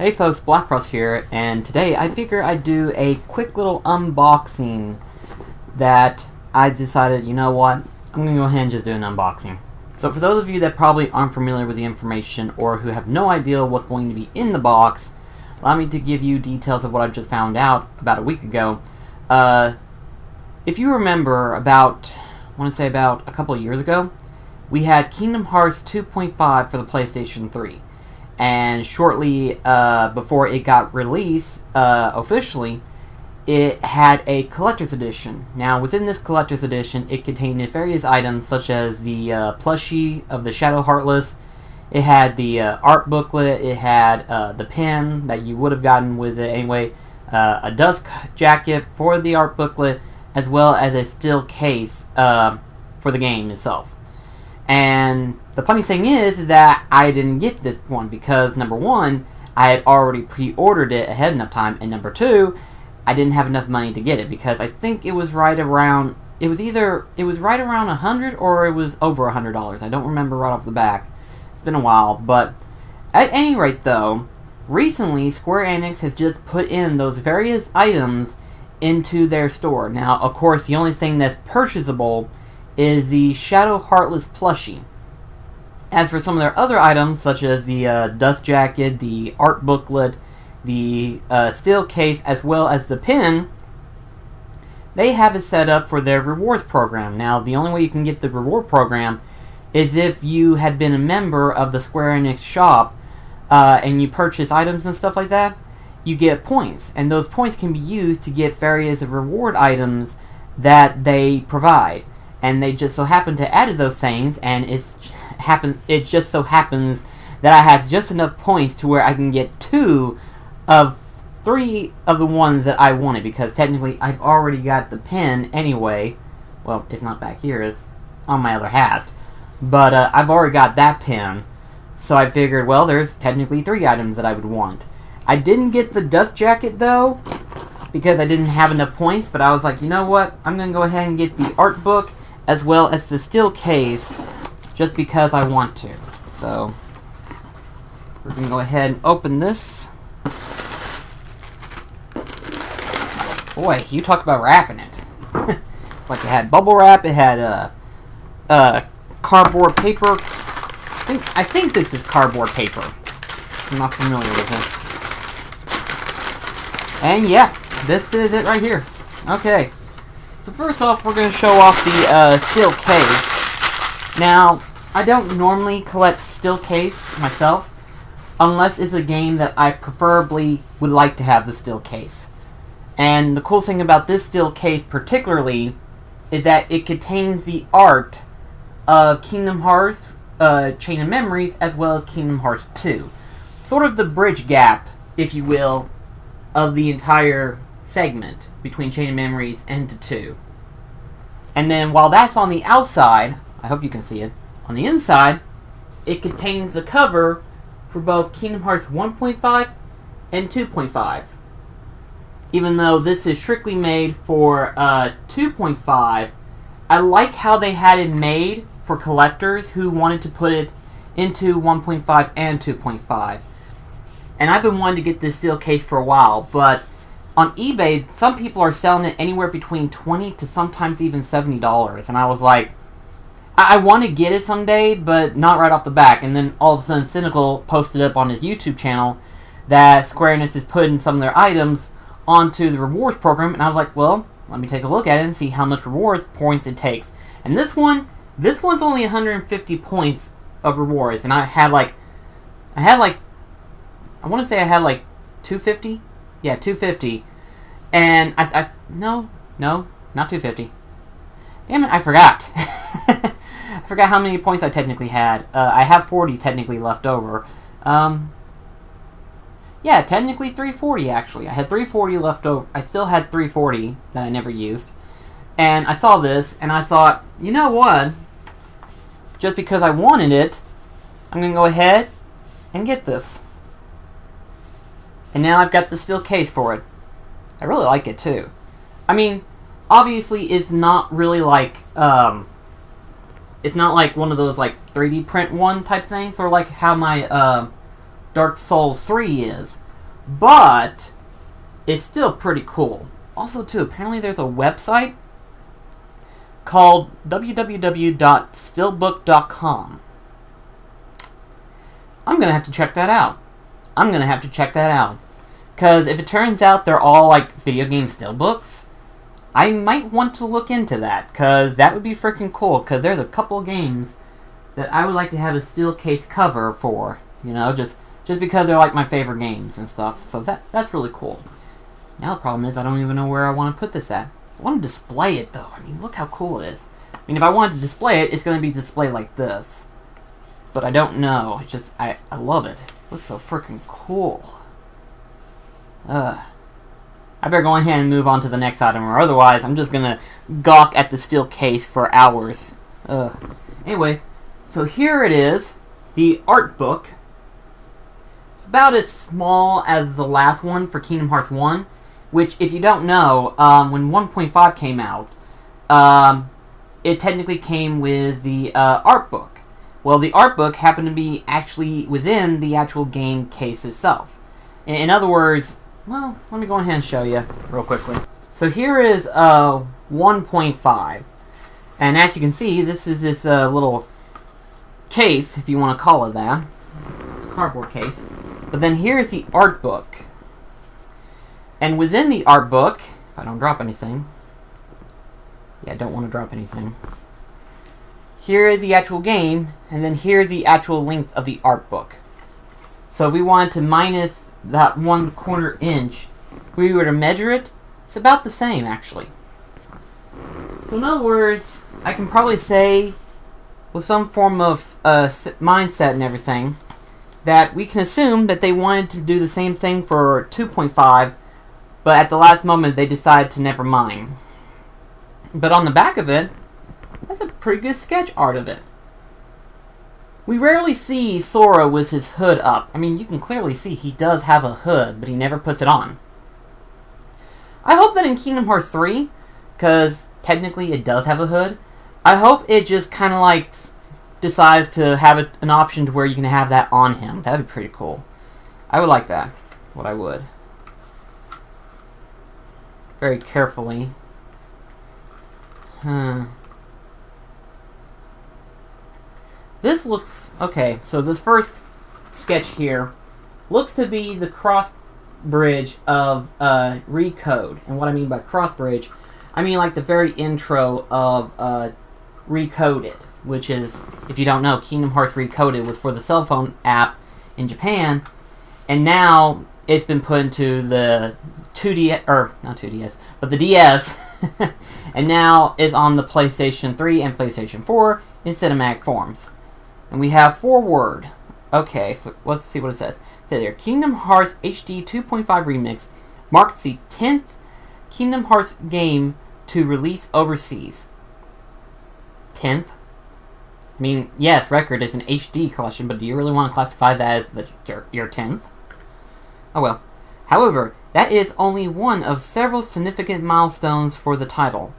Hey folks, BlackCross here, and today I figure I'd do a quick little unboxing that I decided, you know what, I'm going to go ahead and just do an unboxing. So for those of you that probably aren't familiar with the information or who have no idea what's going to be in the box, allow me to give you details of what I just found out about a week ago. If you remember, I want to say about a couple of years ago, we had Kingdom Hearts 2.5 for the PlayStation 3. And shortly before it got released officially, it had a collector's edition. Now, within this collector's edition, it contained various items such as the plushie of the Shadow Heartless. It had the art booklet. It had the pen that you would have gotten with it anyway. A dust jacket for the art booklet, as well as a steel case for the game itself. And the funny thing is that I didn't get this one because, number one, I had already pre-ordered it ahead enough time, and number two, I didn't have enough money to get it because I think it was right around, it was right around $100 or it was over $100. I don't remember right off the back. It's been a while, but at any rate though, recently Square Enix has just put in those various items into their store. Now, of course, the only thing that's purchasable is the Shadow Heartless plushie. As for some of their other items, such as the dust jacket, the art booklet, the steel case, as well as the pen, they have it set up for their rewards program. Now, the only way you can get the reward program is if you had been a member of the Square Enix shop and you purchase items and stuff like that, you get points. And those points can be used to get various reward items that they provide. And they just so happen to add those things, and it just so happens that I have just enough points to where I can get 2 of 3 of the ones that I wanted, because technically I've already got the pen anyway. Well, it's not back here, it's on my other hat. But I've already got that pen, so I figured, well, there's technically 3 items that I would want. I didn't get the dust jacket, though, because I didn't have enough points, but I was like, you know what, I'm going to go ahead and get the art book, as well as the steel case, just because I want to. So, we're going to go ahead and open this. Boy, you talk about wrapping it. Like, it had bubble wrap, it had cardboard paper. I think this is cardboard paper. I'm not familiar with it. And yeah, this is it right here. Okay. So first off, we're going to show off the steel case. Now, I don't normally collect steel case myself, unless it's a game that I preferably would like to have the steel case. And the cool thing about this steel case particularly is that it contains the art of Kingdom Hearts, Chain of Memories, as well as Kingdom Hearts 2. Sort of the bridge gap, if you will, of the entire segment between Chain of Memories and 2. And then while that's on the outside, I hope you can see it, on the inside, it contains the cover for both Kingdom Hearts 1.5 and 2.5. Even though this is strictly made for 2.5, I like how they had it made for collectors who wanted to put it into 1.5 and 2.5. And I've been wanting to get this steel case for a while, but on eBay, some people are selling it anywhere between $20 to sometimes even $70. And I was like, I want to get it someday, but not right off the back. And then all of a sudden, Cynical posted up on his YouTube channel that Square Enix is putting some of their items onto the rewards program. And I was like, well, let me take a look at it and see how much rewards points it takes. And this one's only 150 points of rewards. And I want to say I had like 250. Yeah, 250. And no, not 250. Damn it, I forgot. I forgot how many points I technically had. I have 40 technically left over. Yeah, technically 340 actually. I had 340 left over. I still had 340 that I never used. And I saw this, and I thought, you know what? Just because I wanted it, I'm going to go ahead and get this. And now I've got the steel case for it. I really like it too. I mean, obviously it's not really like, it's not like one of those like 3D print one type things, or like how my Dark Souls 3 is. but it's still pretty cool. Also, too, apparently there's a website called www.stillbook.com. I'm going to have to check that out. Because if it turns out they're all like video game stillbooks, I might want to look into that. Because that would be freaking cool. Because there's a couple of games that I would like to have a steel case cover for. You know, just because they're like my favorite games and stuff. So that's really cool. Now the problem is I don't even know where I want to put this at. I want to display it though. I mean, look how cool it is. I mean, if I wanted to display it, it's going to be displayed like this. But I don't know. It's just, I love it. It looks so freaking cool. I better go ahead and move on to the next item, or otherwise I'm just going to gawk at the steel case for hours. Anyway, so here it is. The art book. It's about as small as the last one for Kingdom Hearts 1. Which, if you don't know, when 1.5 came out, it technically came with the art book. Well, the art book happened to be actually within the actual game case itself. In other words, well, let me go ahead and show you real quickly. So here is 1.5. And as you can see, this is this little case, if you want to call it that. It's a cardboard case. But then here's the art book. And within the art book, if I don't drop anything, yeah, I don't want to drop anything. Here is the actual game, and then here's the actual length of the art book. So if we wanted to minus that 1/4 inch, if we were to measure it, it's about the same, actually. So in other words, I can probably say, with some form of mindset and everything, that we can assume that they wanted to do the same thing for 2.5, but at the last moment they decided to never mind. But on the back of it, that's a pretty good sketch art of it. We rarely see Sora with his hood up. I mean, you can clearly see he does have a hood, but he never puts it on. I hope that in Kingdom Hearts 3, because technically it does have a hood, I hope it just kind of like decides to have an option to where you can have that on him. That would be pretty cool. I would like that. What I would. Very carefully. This looks... Okay, so this first sketch here looks to be the cross bridge of Recode. And what I mean by cross bridge, I mean like the very intro of Recoded, which is, if you don't know, Kingdom Hearts Recoded was for the cell phone app in Japan, and now it's been put into the 2DS, or not 2DS, but the DS, and now is on the PlayStation 3 and PlayStation 4 in cinematic forms. And we have forward. Okay, so let's see what it says. It says here, Kingdom Hearts HD 2.5 Remix marks the 10th Kingdom Hearts game to release overseas. 10th? I mean, yes, Record is an HD collection, but do you really want to classify that as your 10th? Oh well. However, that is only one of several significant milestones for the title.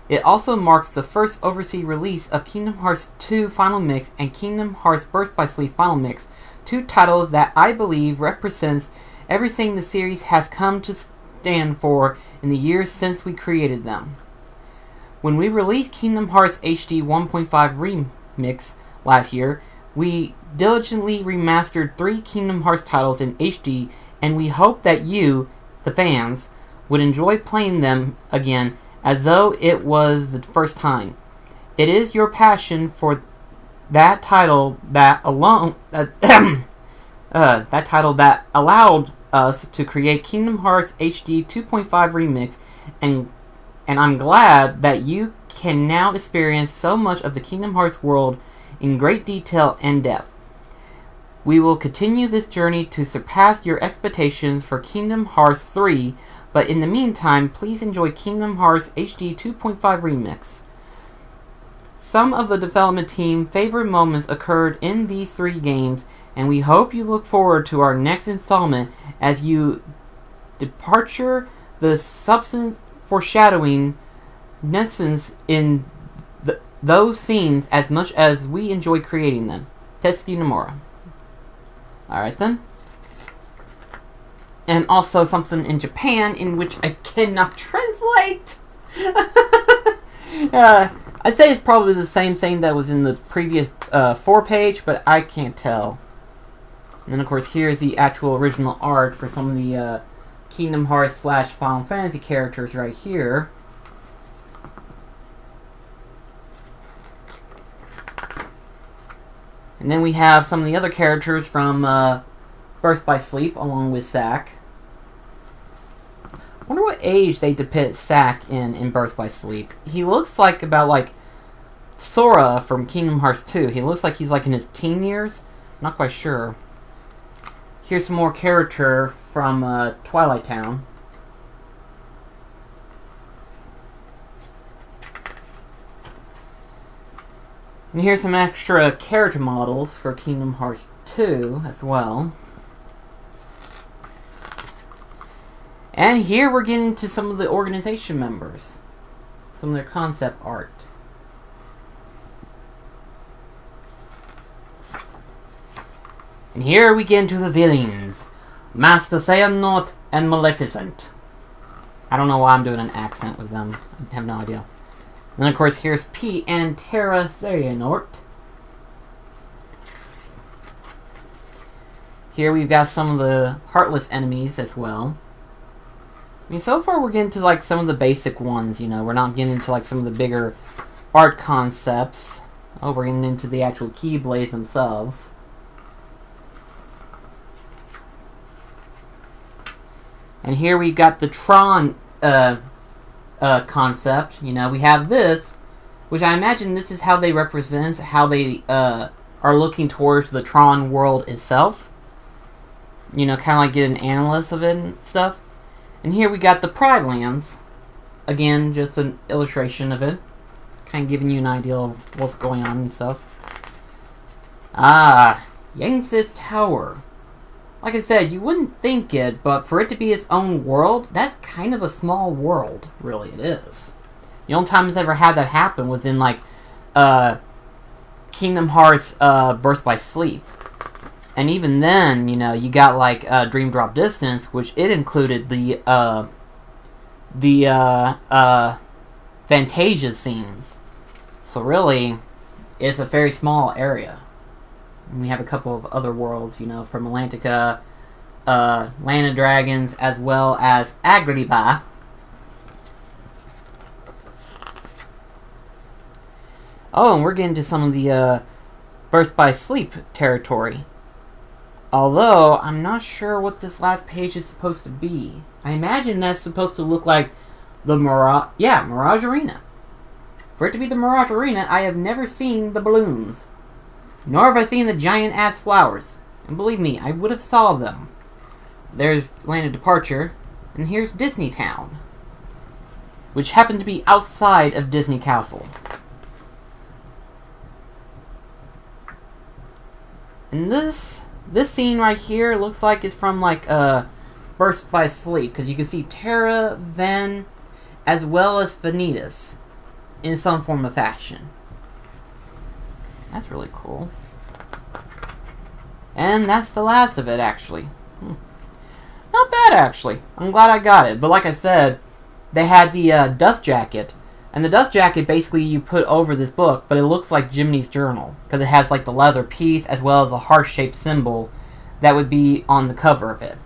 It also marks the first overseas release of Kingdom Hearts 2 Final Mix and Kingdom Hearts Birth by Sleep Final Mix, two titles that I believe represents everything the series has come to stand for in the years since we created them. When we released Kingdom Hearts HD 1.5 Remix last year, we diligently remastered 3 Kingdom Hearts titles in HD, and we hope that you, the fans, would enjoy playing them again as though it was the first time. It is your passion for that title that allowed us to create Kingdom Hearts HD 2.5 Remix, and I'm glad that you can now experience so much of the Kingdom Hearts world in great detail and depth. We will continue this journey to surpass your expectations for Kingdom Hearts 3, but in the meantime, please enjoy Kingdom Hearts HD 2.5 Remix. Some of the development team's favorite moments occurred in these 3 games, and we hope you look forward to our next installment as you departure the substance foreshadowing essence in those scenes as much as we enjoy creating them. Tetsuki Nomura. Alright then. and also something in Japan in which I cannot translate. I'd say it's probably the same thing that was in the previous 4-page, but I can't tell. And then, of course, here's the actual original art for some of the Kingdom Hearts / Final Fantasy characters right here. And then we have some of the other characters from Birth by Sleep, along with Zack. I wonder what age they depict Zack in Birth by Sleep. He looks like about like Sora from Kingdom Hearts 2. He looks like he's like in his teen years. Not quite sure. Here's some more character from Twilight Town. And here's some extra character models for Kingdom Hearts 2 as well. And here we're getting to some of the organization members. Some of their concept art. And here we get into the villains. Master Xehanort and Maleficent. I don't know why I'm doing an accent with them. I have no idea. And then, of course, here's P and Terra Xehanort. Here we've got some of the Heartless enemies as well. I mean, so far we're getting to, like, some of the basic ones, you know. We're not getting into, like, some of the bigger art concepts. Oh, we're getting into the actual Keyblades themselves. And here we've got the Tron concept. You know, we have this, which I imagine this is how they represent, how they are looking towards the Tron world itself. You know, kind of like get an analyst of it and stuff. And here we got the Pride Lands. Again, just an illustration of it. Kind of giving you an idea of what's going on and stuff. Yangtze's Tower. Like I said, you wouldn't think it, but for it to be its own world, that's kind of a small world. Really, it is. The only time it's ever had that happen was in, like, Kingdom Hearts Birth by Sleep. And even then, you know, you got, like, Dream Drop Distance, which it included the Fantasia scenes. So really, it's a very small area. And we have a couple of other worlds, you know, from Atlantica, Land of Dragons, as well as Agrabah. Oh, and we're getting to some of the Birth by Sleep territory. Although, I'm not sure what this last page is supposed to be. I imagine that's supposed to look like the Mirage Arena. For it to be the Mirage Arena, I have never seen the balloons. Nor have I seen the giant-ass flowers. And believe me, I would have saw them. There's Land of Departure, and here's Disney Town, which happened to be outside of Disney Castle. And this scene right here looks like it's from, like, Birth by Sleep, because you can see Terra, Ven, as well as Vanitas in some form of fashion. That's really cool. And that's the last of it, actually. Not bad, actually. I'm glad I got it. But like I said, they had the dust jacket. And the dust jacket, basically, you put over this book, but it looks like Jiminy's journal. Because it has, like, the leather piece, as well as a heart-shaped symbol that would be on the cover of it.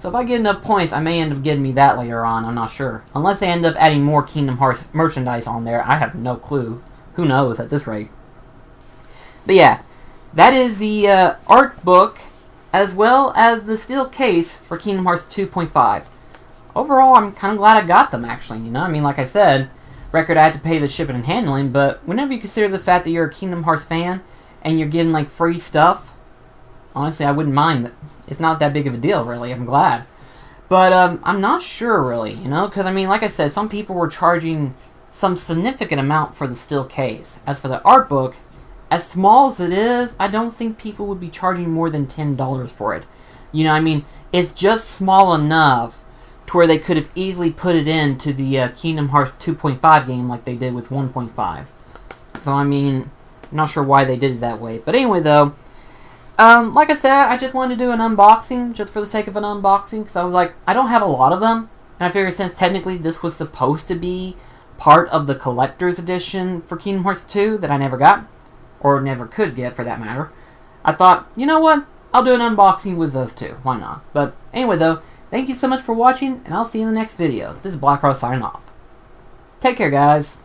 So if I get enough points, I may end up getting me that later on. I'm not sure. Unless they end up adding more Kingdom Hearts merchandise on there. I have no clue. Who knows at this rate. But yeah, that is the art book, as well as the steel case for Kingdom Hearts 2.5. Overall, I'm kind of glad I got them, actually, you know? I mean, like I said, record I had to pay the shipping and handling, but whenever you consider the fact that you're a Kingdom Hearts fan, and you're getting, like, free stuff, honestly, I wouldn't mind. It's not that big of a deal, really. I'm glad. But, I'm not sure, really, you know? Because, I mean, like I said, some people were charging some significant amount for the steel case. As for the art book, as small as it is, I don't think people would be charging more than $10 for it. You know, I mean, it's just small enough to where they could have easily put it into the Kingdom Hearts 2.5 game like they did with 1.5. So, I mean, I'm not sure why they did it that way. But anyway, though, Like I said, I just wanted to do an unboxing just for the sake of an unboxing, because I was like, I don't have a lot of them, and I figured since technically this was supposed to be part of the collector's edition for Kingdom Hearts 2 that I never got, or never could get for that matter, I thought, you know what, I'll do an unboxing with those two, why not? But anyway though, thank you so much for watching, and I'll see you in the next video. This is BlackCross signing off. Take care, guys.